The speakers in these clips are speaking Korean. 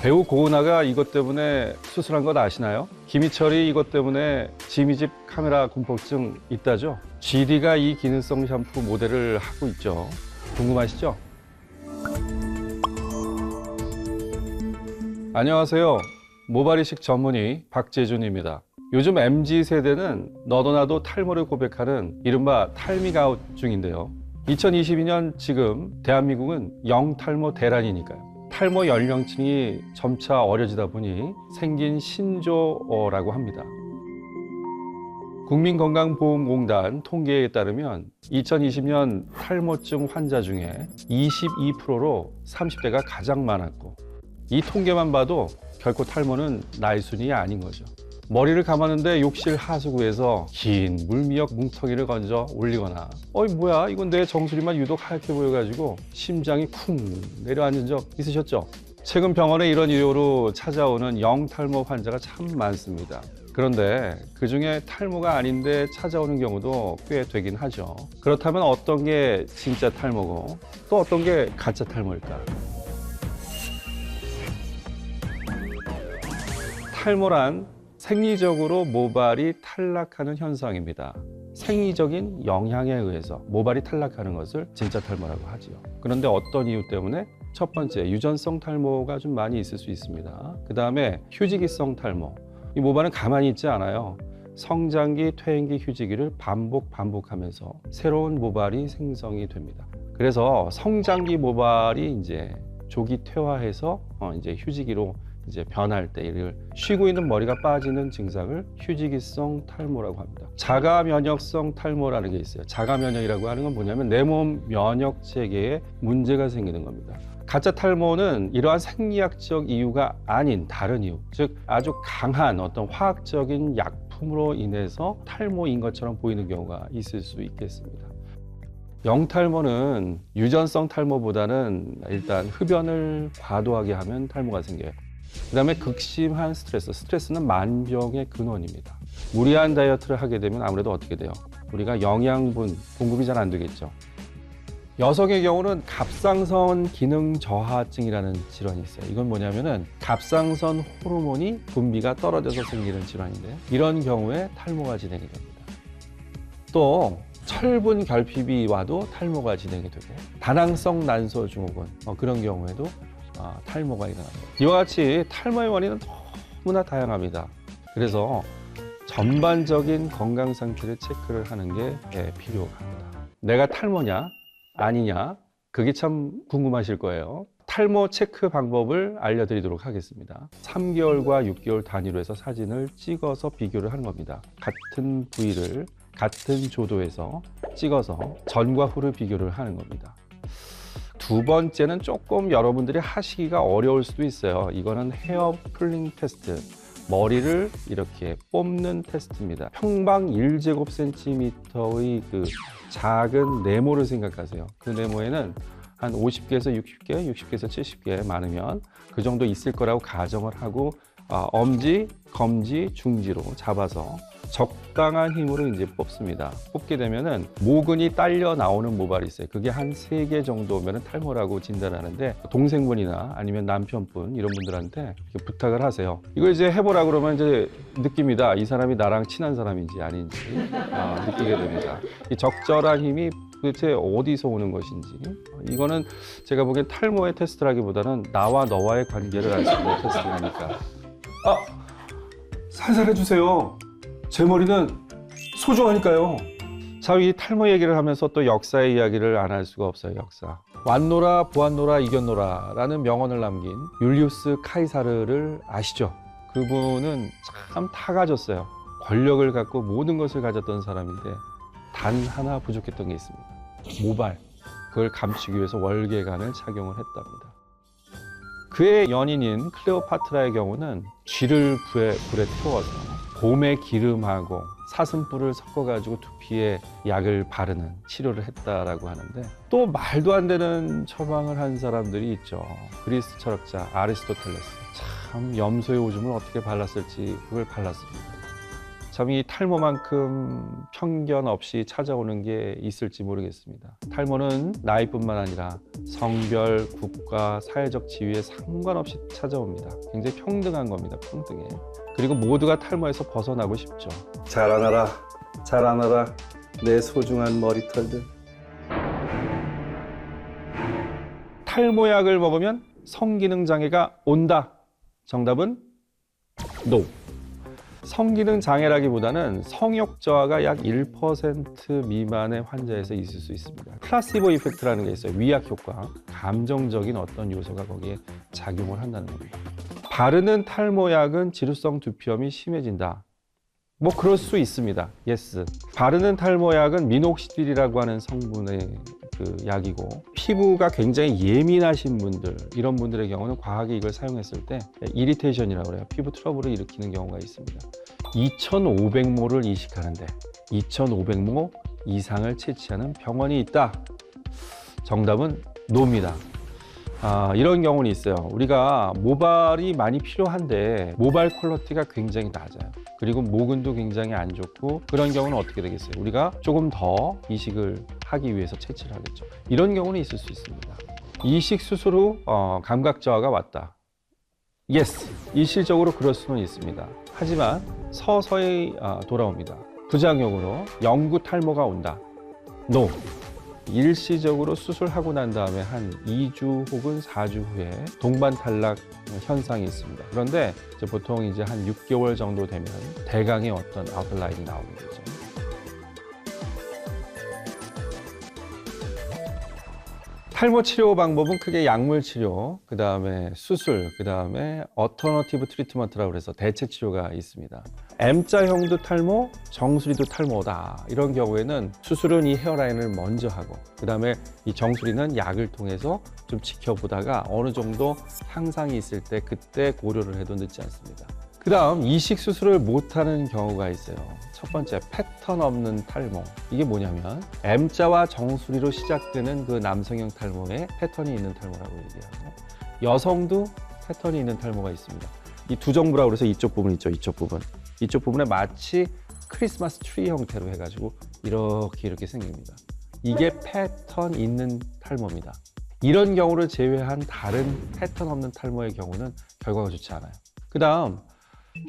배우 고은아가 이것 때문에 수술한 것 아시나요? 김희철이 이것 때문에 지미 집 카메라 공포증 있다죠? GD가 이 기능성 샴푸 모델을 하고 있죠. 궁금하시죠? 안녕하세요. 모발이식 전문의 박재준입니다. 요즘 MZ세대는 너도 나도 탈모를 고백하는 이른바 탈미가웃 중인데요. 2022년 지금 대한민국은 영탈모 대란이니까요. 탈모 연령층이 점차 어려지다 보니 생긴 신조어라고 합니다. 국민건강보험공단 통계에 따르면 2020년 탈모증 환자 중에 22%로 30대가 가장 많았고, 이 통계만 봐도 결코 탈모는 나이 순이 아닌 거죠. 머리를 감았는데 욕실 하수구에서 긴 물미역 뭉텅이를 건져 올리거나, 어이 뭐야 이건 내 정수리만 유독 하얗게 보여가지고 심장이 쿵 내려앉은 적 있으셨죠? 최근 병원에 이런 이유로 찾아오는 영탈모 환자가 참 많습니다. 그런데 그중에 탈모가 아닌데 찾아오는 경우도 꽤 되긴 하죠. 그렇다면 어떤 게 진짜 탈모고 또 어떤 게 가짜 탈모일까? 탈모란 생리적으로 모발이 탈락하는 현상입니다. 생리적인 영향에 의해서 모발이 탈락하는 것을 진짜 탈모라고 하지요. 그런데 어떤 이유 때문에? 첫 번째, 유전성 탈모가 좀 많이 있을 수 있습니다. 그 다음에 휴지기성 탈모. 이 모발은 가만히 있지 않아요. 성장기, 퇴행기, 휴지기를 반복하면서 새로운 모발이 생성이 됩니다. 그래서 성장기 모발이 이제 조기 퇴화해서 이제 휴지기로 이제 변할 때 이를 쉬고 있는 머리가 빠지는 증상을 휴지기성 탈모라고 합니다. 자가 면역성 탈모라는 게 있어요. 자가 면역이라고 하는 건 뭐냐면 내 몸 면역 체계에 문제가 생기는 겁니다. 가짜 탈모는 이러한 생리학적 이유가 아닌 다른 이유, 즉 아주 강한 어떤 화학적인 약품으로 인해서 탈모인 것처럼 보이는 경우가 있을 수 있겠습니다. 영탈모는 유전성 탈모보다는 일단 흡연을 과도하게 하면 탈모가 생겨요. 그 다음에 극심한 스트레스는 만병의 근원입니다. 무리한 다이어트를 하게 되면 아무래도 어떻게 돼요? 우리가 영양분 공급이 잘 안 되겠죠. 여성의 경우는 갑상선 기능 저하증이라는 질환이 있어요. 이건 뭐냐면은 갑상선 호르몬이 분비가 떨어져서 생기는 질환인데, 이런 경우에 탈모가 진행이 됩니다. 또 철분 결핍이 와도 탈모가 진행이 되고, 다낭성 난소 증후군 그런 경우에도 탈모가 일어납니다. 이와 같이 탈모의 원인은 너무나 다양합니다. 그래서 전반적인 건강 상태를 체크를 하는 게 필요합니다. 내가 탈모냐 아니냐, 그게 참 궁금하실 거예요. 탈모 체크 방법을 알려드리도록 하겠습니다. 3개월과 6개월 단위로 해서 사진을 찍어서 비교를 하는 겁니다. 같은 부위를 같은 조도에서 찍어서 전과 후를 비교를 하는 겁니다. 두 번째는 조금 여러분들이 하시기가 어려울 수도 있어요. 이거는 헤어 풀링 테스트, 머리를 이렇게 뽑는 테스트입니다. 평방 1제곱센티미터의 그 작은 네모를 생각하세요. 그 네모에는 한 50개에서 60개, 60개에서 70개 많으면 그 정도 있을 거라고 가정을 하고, 엄지, 검지, 중지로 잡아서 적당한 힘으로 이제 뽑습니다. 뽑게 되면은 모근이 딸려 나오는 모발이 있어요. 그게 한 3개 정도면 탈모라고 진단하는데, 동생분이나 아니면 남편분 이런 분들한테 이렇게 부탁을 하세요. 이걸 이제 해보라 그러면 이제 느낍니다. 이 사람이 나랑 친한 사람인지 아닌지 느끼게 됩니다. 이 적절한 힘이 도대체 어디서 오는 것인지, 이거는 제가 보기엔 탈모의 테스트라기보다는 나와 너와의 관계를 알 수 있는 테스트니까. 살살 해주세요. 제 머리는 소중하니까요. 자, 이 탈모 얘기를 하면서 또 역사의 이야기를 안 할 수가 없어요. 역사. 왔노라 보았노라 이겼노라 라는 명언을 남긴 율리우스 카이사르를 아시죠? 그분은 참 다 가졌어요. 권력을 갖고 모든 것을 가졌던 사람인데 단 하나 부족했던 게 있습니다. 모발. 그걸 감추기 위해서 월계관을 착용을 했답니다. 그의 연인인 클레오파트라의 경우는 쥐를 불에 태워서 곰의 기름하고 사슴뿔을 섞어가지고 두피에 약을 바르는 치료를 했다라고 하는데, 또 말도 안 되는 처방을 한 사람들이 있죠. 그리스 철학자 아리스토텔레스. 참 염소의 오줌을 어떻게 발랐을지 그걸 발랐습니다. 참 이 탈모만큼 편견 없이 찾아오는 게 있을지 모르겠습니다. 탈모는 나이뿐만 아니라 성별, 국가, 사회적 지위에 상관없이 찾아옵니다. 굉장히 평등한 겁니다. 평등해. 그리고 모두가 탈모에서 벗어나고 싶죠. 자라나라, 자라나라, 내 소중한 머리털들. 탈모약을 먹으면 성기능 장애가 온다. 정답은 NO. 성기능 장애라기보다는 성욕 저하가 약 1% 미만의 환자에서 있을 수 있습니다. 플라시보 이펙트라는 게 있어요. 위약 효과, 감정적인 어떤 요소가 거기에 작용을 한다는 겁니다. 바르는 탈모약은 지루성 두피염이 심해진다. 뭐 그럴 수 있습니다. 예스. 바르는 탈모약은 미녹시딜이라고 하는 성분의 그 약이고, 피부가 굉장히 예민하신 분들, 이런 분들의 경우는 과하게 이걸 사용했을 때 이리테이션이라고 그래요. 피부 트러블을 일으키는 경우가 있습니다. 2,500모를 이식하는데 2,500모 이상을 채취하는 병원이 있다. 정답은 노입니다. 이런 경우는 있어요. 우리가 모발이 많이 필요한데 모발 퀄리티가 굉장히 낮아요. 그리고 모근도 굉장히 안 좋고, 그런 경우는 어떻게 되겠어요? 우리가 조금 더 이식을 하기 위해서 채취를 하겠죠. 이런 경우는 있을 수 있습니다. 이식 수술 후 감각 저하가 왔다. 예스, 일시적으로 그럴 수는 있습니다. 하지만 서서히 돌아옵니다. 부작용으로 영구 탈모가 온다. NO. 일시적으로 수술하고 난 다음에 한 2주 혹은 4주 후에 동반 탈락 현상이 있습니다. 그런데 이제 보통 이제 한 6개월 정도 되면 대강의 어떤 아웃라인이 나오게 되죠. 탈모 치료 방법은 크게 약물 치료, 그 다음에 수술, 그 다음에 어터너티브 트리트먼트라고 해서 대체 치료가 있습니다. M자형도 탈모, 정수리도 탈모다. 이런 경우에는 수술은 이 헤어라인을 먼저 하고, 그 다음에 이 정수리는 약을 통해서 좀 지켜보다가 어느 정도 향상이 있을 때 그때 고려를 해도 늦지 않습니다. 그 다음 이식 수술을 못하는 경우가 있어요. 첫 번째, 패턴 없는 탈모. 이게 뭐냐면 M자와 정수리로 시작되는 그 남성형 탈모에 패턴이 있는 탈모라고 얘기하고, 여성도 패턴이 있는 탈모가 있습니다. 이 두 정부라고 해서 이쪽 부분 있죠. 이쪽 부분에 마치 크리스마스 트리 형태로 해가지고 이렇게 생깁니다. 이게 패턴 있는 탈모입니다. 이런 경우를 제외한 다른 패턴 없는 탈모의 경우는 결과가 좋지 않아요. 그 다음,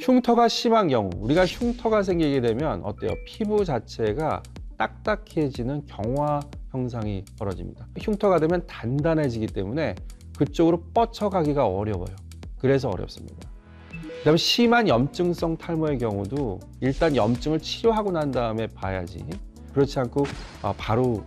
흉터가 심한 경우, 우리가 흉터가 생기게 되면 어때요? 피부 자체가 딱딱해지는 경화 현상이 벌어집니다. 흉터가 되면 단단해지기 때문에 그쪽으로 뻗쳐가기가 어려워요. 그래서 어렵습니다. 그 다음에 심한 염증성 탈모의 경우도 일단 염증을 치료하고 난 다음에 봐야지, 그렇지 않고 바로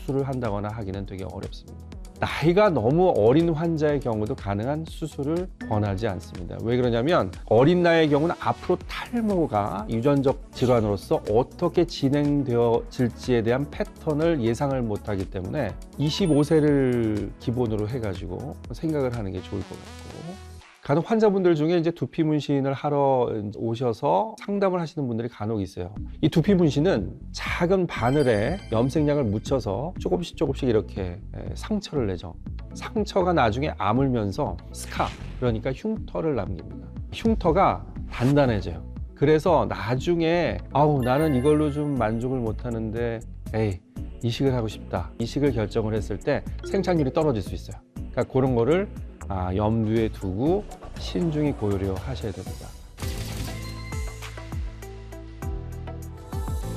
수술을 한다거나 하기는 되게 어렵습니다. 나이가 너무 어린 환자의 경우도 가능한 수술을 권하지 않습니다. 왜 그러냐면 어린 나이의 경우는 앞으로 탈모가 유전적 질환으로서 어떻게 진행되어질지에 대한 패턴을 예상을 못하기 때문에 25세를 기본으로 해가지고 생각을 하는 게 좋을 것 같고, 간혹 환자분들 중에 이제 두피 문신을 하러 오셔서 상담을 하시는 분들이 간혹 있어요. 이 두피 문신은 작은 바늘에 염색약을 묻혀서 조금씩 이렇게 상처를 내죠. 상처가 나중에 아물면서 스카, 그러니까 흉터를 남깁니다. 흉터가 단단해져요. 그래서 나중에 나는 이걸로 좀 만족을 못하는데 이식을 하고 싶다. 이식을 결정을 했을 때 생착률이 떨어질 수 있어요. 그러니까 그런 거를 염두에 두고 신중히 고려하셔야 됩니다.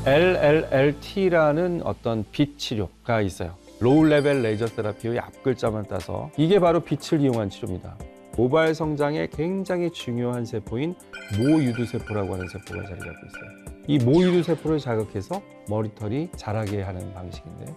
LLLT라는 어떤 빛 치료가 있어요. 로우 레벨 레이저 테라피의 앞글자만 따서 이게 바로 빛을 이용한 치료입니다. 모발 성장에 굉장히 중요한 세포인 모유두세포라고 하는 세포가 자리 잡고 있어요. 이 모유두세포를 자극해서 머리털이 자라게 하는 방식인데,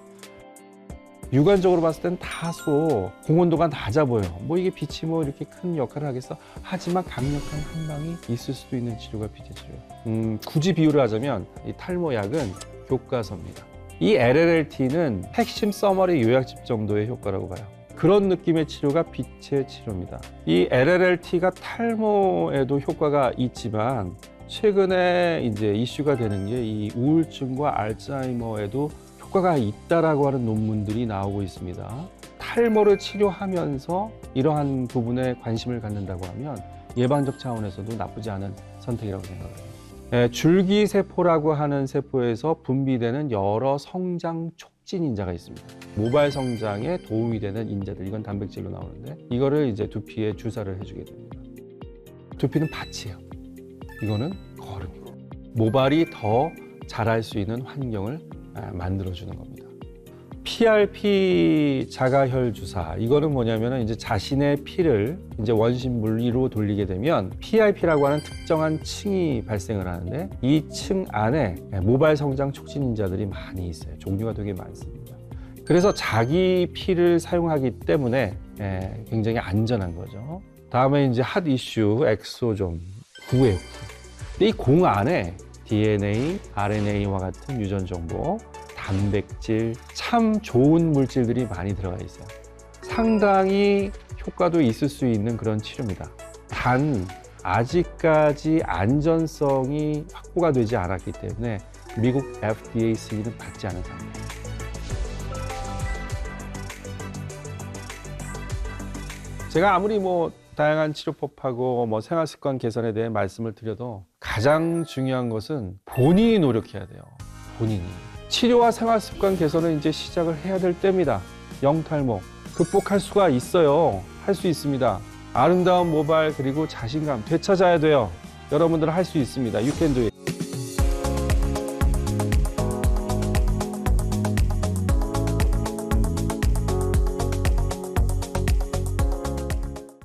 육안적으로 봤을 땐 다소 공헌도가 낮아 보여. 이게 빛이 이렇게 큰 역할을 하겠어? 하지만 강력한 한방이 있을 수도 있는 치료가 빛의 치료예요. 굳이 비유를 하자면 이 탈모약은 교과서입니다. 이 LLLT는 핵심 써머리 요약집 정도의 효과라고 봐요. 그런 느낌의 치료가 빛의 치료입니다. 이 LLLT가 탈모에도 효과가 있지만 최근에 이제 이슈가 되는 게 이 우울증과 알츠하이머에도 효과가 있다라고 하는 논문들이 나오고 있습니다. 탈모를 치료하면서 이러한 부분에 관심을 갖는다고 하면 예방적 차원에서도 나쁘지 않은 선택이라고 생각해요. 줄기세포라고 하는 세포에서 분비되는 여러 성장 촉 촉진 인자가 있습니다. 모발 성장에 도움이 되는 인자들, 이건 단백질로 나오는데 이거를 이제 두피에 주사를 해주게 됩니다. 두피는 밭이에요. 이거는 거름이고, 모발이 더 자랄 수 있는 환경을 만들어주는 겁니다. PRP 자가혈 주사, 이거는 뭐냐면은 이제 자신의 피를 이제 원심 물리로 돌리게 되면 PRP라고 하는 특정한 층이 발생을 하는데 이 층 안에 모발 성장 촉진 인자들이 많이 있어요. 종류가 되게 많습니다. 그래서 자기 피를 사용하기 때문에 굉장히 안전한 거죠. 다음에 이제 핫 이슈 엑소좀 9회. 이 공 안에 DNA, RNA와 같은 유전 정보, 단백질, 참 좋은 물질들이 많이 들어가 있어요. 상당히 효과도 있을 수 있는 그런 치료입니다. 단 아직까지 안전성이 확보가 되지 않았기 때문에 미국 FDA 승인은 받지 않은 상태입니다. 제가 아무리 다양한 치료법하고 생활 습관 개선에 대해 말씀을 드려도 가장 중요한 것은 본인이 노력해야 돼요. 본인이. 치료와 생활 습관 개선은 이제 시작을 해야 될 때입니다. 영탈모 극복할 수가 있어요. 할 수 있습니다. 아름다운 모발 그리고 자신감 되찾아야 돼요. 여러분들은 할 수 있습니다. You can do it.